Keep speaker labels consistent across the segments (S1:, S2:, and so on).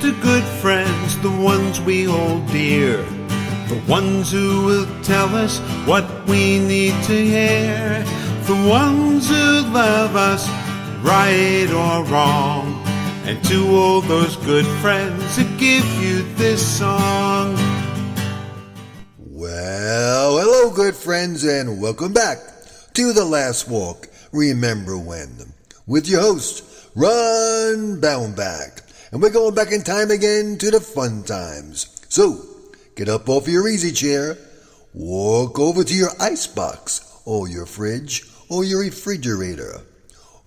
S1: to good friends, the ones we hold dear, the ones who will tell us what we need to hear, the ones who love us, right or wrong, and to all those good friends that give you this song.
S2: Well, hello good friends, and welcome back to The Last Walk, Remember When, with your host, Ron Baumbach. And we're going back in time again to the fun times. So, get up off your easy chair, walk over to your icebox, or your fridge, or your refrigerator.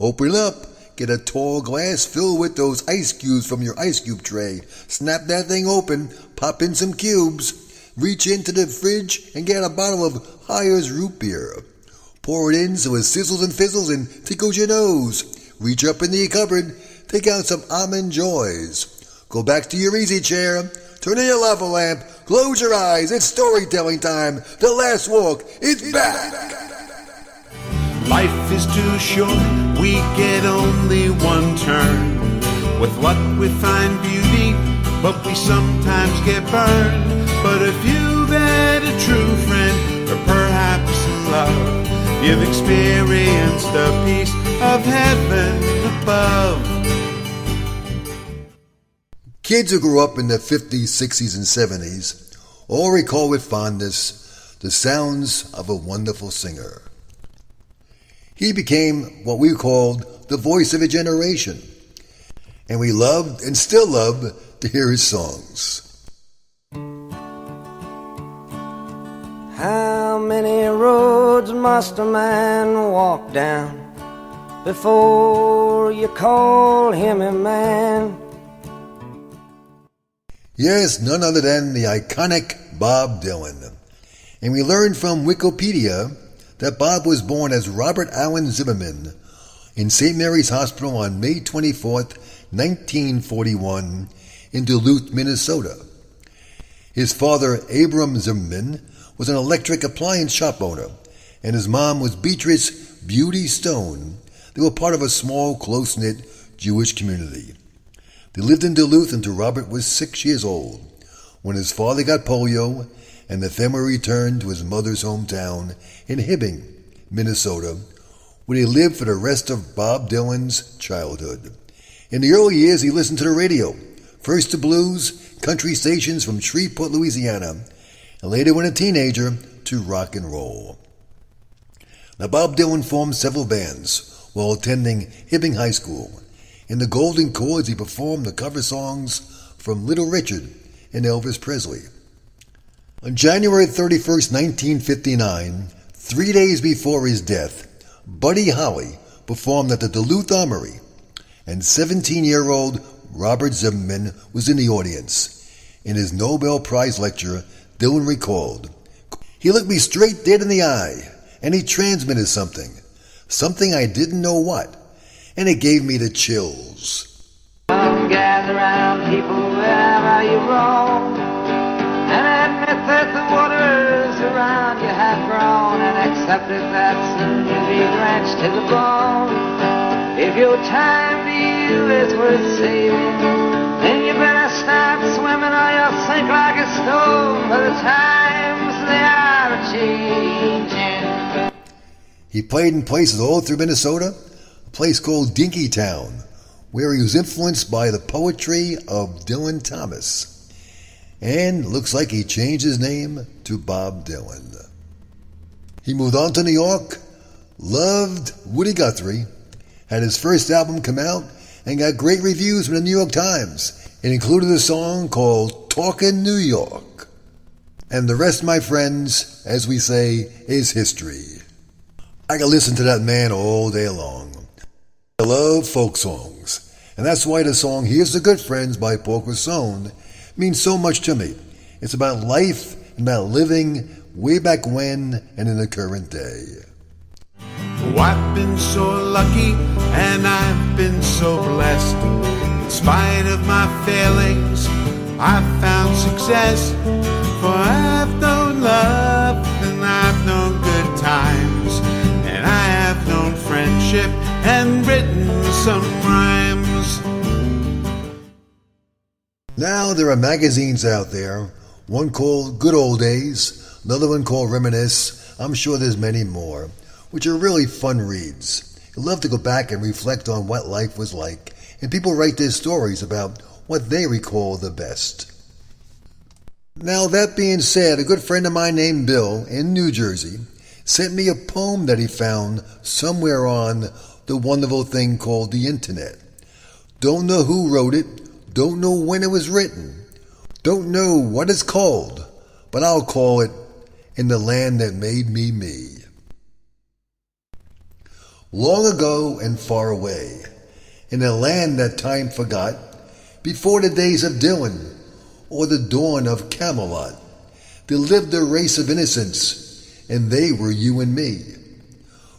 S2: Open up, get a tall glass filled with those ice cubes from your ice cube tray. Snap that thing open, pop in some cubes, reach into the fridge and get a bottle of Hires root beer. Pour it in so it sizzles and fizzles and tickles your nose. Reach up in the cupboard, take out some Almond Joys. Go back to your easy chair, turn on your lava lamp, close your eyes, it's storytelling time. The Last Walk is back.
S1: Life is too short, we get only one turn. With luck we find beauty, but we sometimes get burned. But if you've had a true friend, or perhaps love, you've experienced the peace of heaven above.
S2: Kids who grew up in the 50s, 60s, and 70s all recall with fondness the sounds of a wonderful singer. He became what we called the voice of a generation, and we loved and still love to hear his songs.
S3: How many roads must a man walk down before you call him a man?
S2: Yes, none other than the iconic Bob Dylan. And we learned from Wikipedia that Bob was born as Robert Allen Zimmerman in St. Mary's Hospital on May 24th, 1941 in Duluth, Minnesota. His father, Abram Zimmerman, was an electric appliance shop owner, and his mom was Beatrice Beauty Stone. They were part of a small, close-knit Jewish community. They lived in Duluth until Robert was 6 years old, when his father got polio and the family returned to his mother's hometown in Hibbing, Minnesota, where he lived for the rest of Bob Dylan's childhood. In the early years, he listened to the radio, first to blues, country stations from Shreveport, Louisiana, and later when a teenager to rock and roll. Now, Bob Dylan formed several bands while attending Hibbing High School. In the Golden Chords, he performed the cover songs from Little Richard and Elvis Presley. On January 31st, 1959, 3 days before his death, Buddy Holly performed at the Duluth Armory, and 17-year-old Robert Zimmerman was in the audience. In his Nobel Prize lecture, Dylan recalled, "He looked me straight dead in the eye, and he transmitted something I didn't know what, and it gave me the chills."
S3: Come gather round, people, wherever you roam, and admit that the waters around you have grown, and accept it that soon you'll be drenched to the bone. If your time to you is worth saving, then you better start swimming or you'll sink like a stone, for the times they are changing.
S2: He played in places all through Minnesota, a place called Dinkytown, where he was influenced by the poetry of Dylan Thomas. And looks like he changed his name to Bob Dylan. He moved on to New York, loved Woody Guthrie, had his first album come out, and got great reviews from the New York Times. It included a song called Talkin' New York. And the rest, my friends, as we say, is history. I can listen to that man all day long. I love folk songs, and that's why the song Here's the Good Friends by Paul Cresson means so much to me. It's about life and about living way back when and in the current day.
S1: Oh, I've been so lucky and I've been so blessed. In spite of my failings, I've found success. For I've known love and I've known good times, and I have known friendship and written some rhymes.
S2: Now there are magazines out there, one called Good Old Days, another one called Reminisce. I'm sure there's many more, which are really fun reads. You love to go back and reflect on what life was like, and people write their stories about what they recall the best. Now that being said, a good friend of mine named Bill in New Jersey sent me a poem that he found somewhere on the wonderful thing called the internet. Don't know who wrote it, don't know when it was written, don't know what it's called, but I'll call it In the Land That Made Me Me. Long ago and far away, in a land that time forgot, before the days of Dylan or the dawn of Camelot, there lived a race of innocents, and they were you and me.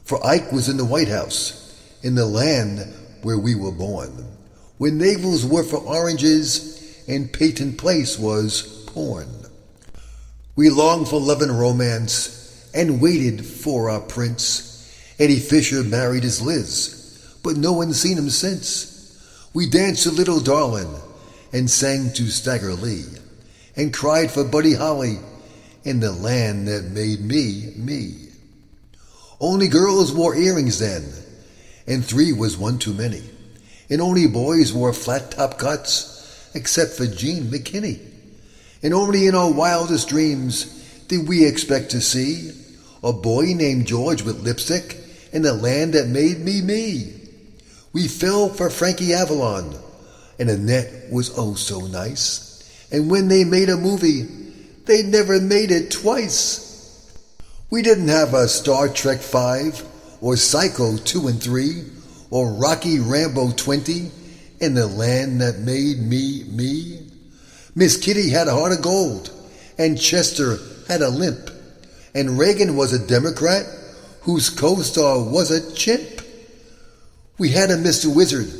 S2: For Ike was in the White House, in the land where we were born, where navels were for oranges and Peyton Place was porn. We longed for love and romance and waited for our prince. Eddie Fisher married his Liz, but no one's seen him since. We danced to Little Darlin' and sang to Stagger Lee and cried for Buddy Holly in the land that made me, me. Only girls wore earrings then, and 3 was one too many. And only boys wore flat-top cuts, except for Gene McKinney. And only in our wildest dreams did we expect to see a boy named George with lipstick in the land that made me, me. We fell for Frankie Avalon, and Annette was oh so nice. And when they made a movie, they never made it twice. We didn't have a Star Trek 5, or Psycho 2 and 3, or Rocky Rambo 20 in the land that made me, me. Miss Kitty had a heart of gold, and Chester had a limp, and Reagan was a Democrat whose co-star was a chimp. We had a Mr. Wizard,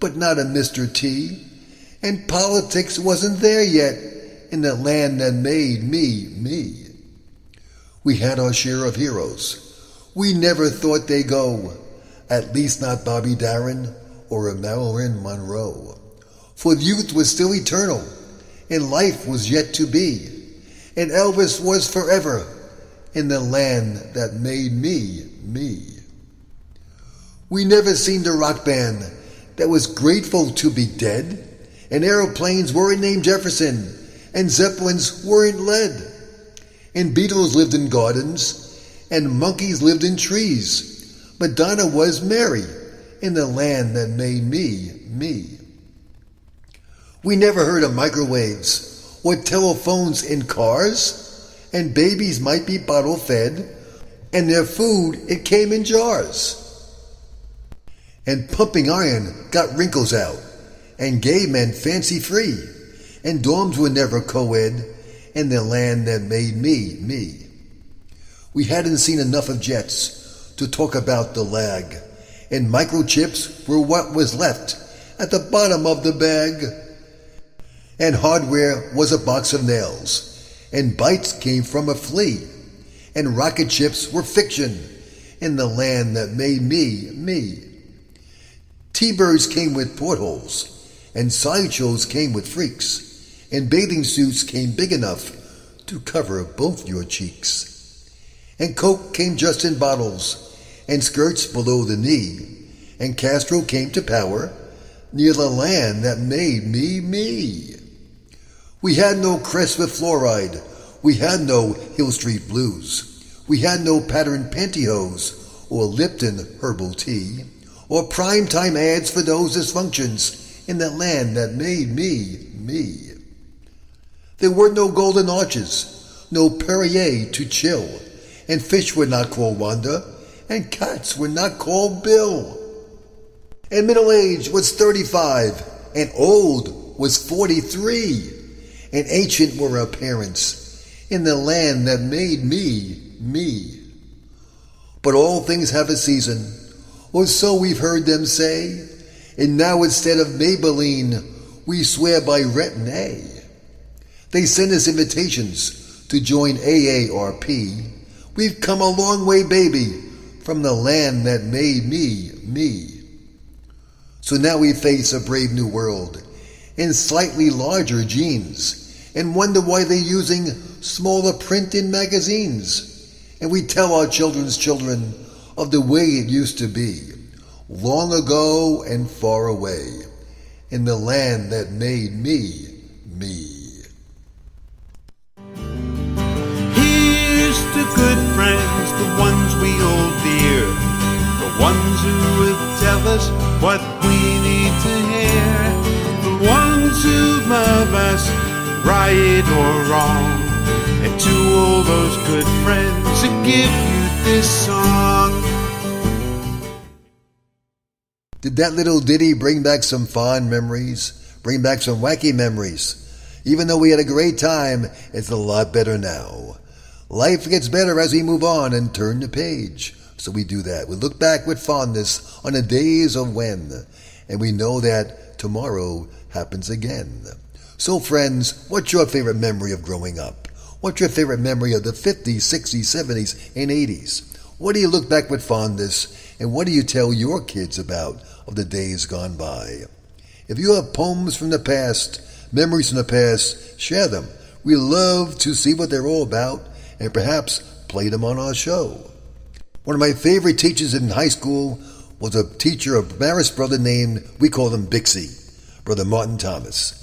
S2: but not a Mr. T, and politics wasn't there yet in the land that made me, me. We had our share of heroes. We never thought they'd go, at least not Bobby Darin or a Marilyn Monroe. For youth was still eternal, and life was yet to be, and Elvis was forever in the land that made me, me. We never seen a rock band that was grateful to be dead, and aeroplanes weren't named Jefferson, and Zeppelins weren't lead, and Beatles lived in gardens, and monkeys lived in trees. Madonna was Mary in the land that made me, me. We never heard of microwaves or telephones in cars, and babies might be bottle fed, and their food, it came in jars. And pumping iron got wrinkles out, and gay men fancy free, and dorms were never co-ed in the land that made me, me. We hadn't seen enough of jets to talk about the lag, and microchips were what was left at the bottom of the bag. And hardware was a box of nails, and bytes came from a flea, and rocket ships were fiction in the land that made me, me. T-birds came with portholes, and sideshows came with freaks, and bathing suits came big enough to cover both your cheeks. And Coke came just in bottles, and skirts below the knee, and Castro came to power near the land that made me, me. We had no crest with fluoride, we had no Hill Street Blues, we had no patterned pantyhose or Lipton herbal tea, or primetime ads for those dysfunctions in the land that made me, me. There were no golden arches, no Perrier to chill, and fish were not called Wanda, and cats were not called Bill. And middle age was 35, and old was 43, and ancient were our parents in the land that made me, me. But all things have a season, or so we've heard them say, and now instead of Maybelline, we swear by Retin-A. They send us invitations to join AARP. We've come a long way, baby, from the land that made me, me. So now we face a brave new world, in slightly larger jeans and wonder why they're using smaller print in magazines. And we tell our children's children of the way it used to be, long ago and far away, in the land that made me, me.
S1: Here's to good friends, the ones we hold dear, the ones who will tell us what we need to hear, the ones who love us, right or wrong, and to all those good friends who give you this song.
S2: Did that little ditty bring back some fond memories? Bring back some wacky memories? Even though we had a great time, it's a lot better now. Life gets better as we move on and turn the page. So we do that. We look back with fondness on the days of when, and we know that tomorrow happens again. So friends, what's your favorite memory of growing up? What's your favorite memory of the 50s, 60s, 70s, and 80s? What do you look back with fondness, and what do you tell your kids about of the days gone by? If you have poems from the past, memories from the past, share them. We love to see what they're all about and perhaps play them on our show. One of my favorite teachers in high school was a teacher, a Marist brother named, we called him Bixie, Brother Martin Thomas.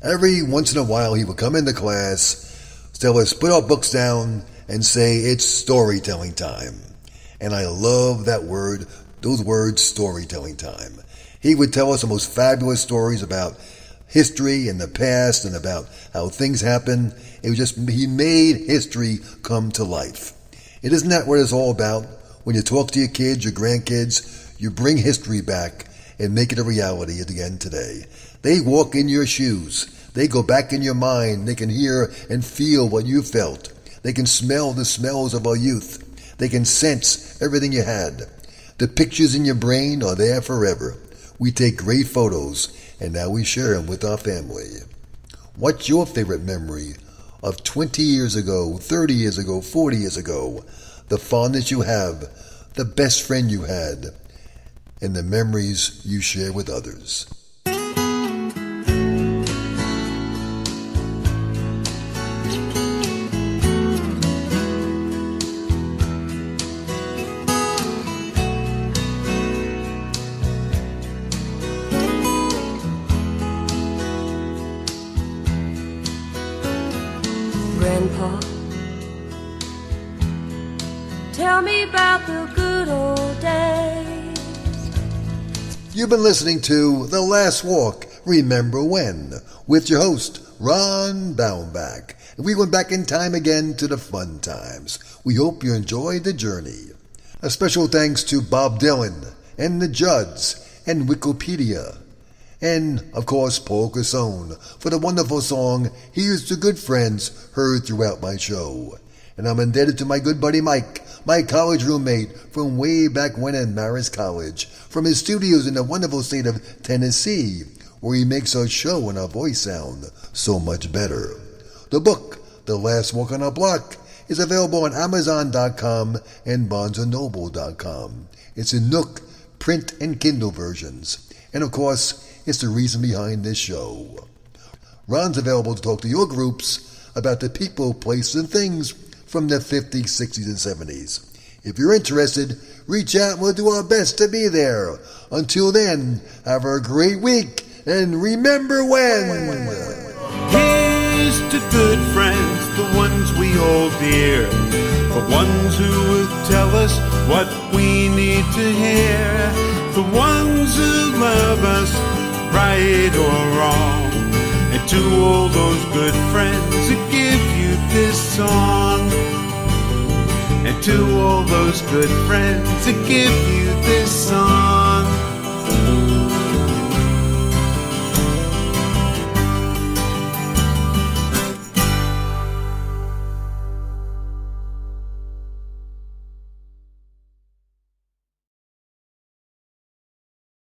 S2: Every once in a while he would come into class, tell us, put our books down, and say, it's storytelling time. And I love that word, those words, storytelling time. He would tell us the most fabulous stories about history and the past and about how things happen. It was just, he made history come to life. It isn't that what it's all about? When you talk to your kids, your grandkids, you bring history back and make it a reality again today. They walk in your shoes. They go back in your mind. They can hear and feel what you felt. They can smell the smells of our youth. They can sense everything you had. The pictures in your brain are there forever. We take great photos, and now we share them with our family. What's your favorite memory of 20 years ago, 30 years ago, 40 years ago? The fondness you have, the best friend you had, and the memories you share with others.
S4: Grandpa, tell me about the good old days.
S2: You've been listening to The Last Walk, Remember When, with your host, Ron Baumbach. We went back in time again to the fun times. We hope you enjoyed the journey. A special thanks to Bob Dylan and the Judds and Wikipedia. And, of course, Paul Cassone for the wonderful song, Here's to Good Friends, heard throughout my show. And I'm indebted to my good buddy Mike, my college roommate from way back when at Marist College, from his studios in the wonderful state of Tennessee, where he makes our show and our voice sound so much better. The book, The Last Walk on Our Block, is available on Amazon.com and BarnesandNoble.com. It's in Nook, print, and Kindle versions. And, of course, it's the reason behind this show. Ron's available to talk to your groups about the people, places, and things from the 50s, 60s, and 70s. If you're interested, reach out and we'll do our best to be there. Until then, have a great week, and remember when.
S1: Here's to good friends, the ones we hold dear, the ones who will tell us what we need to hear, the ones who love us, right or wrong, and to all those good friends who give you this song, and to all those good friends who give you this song.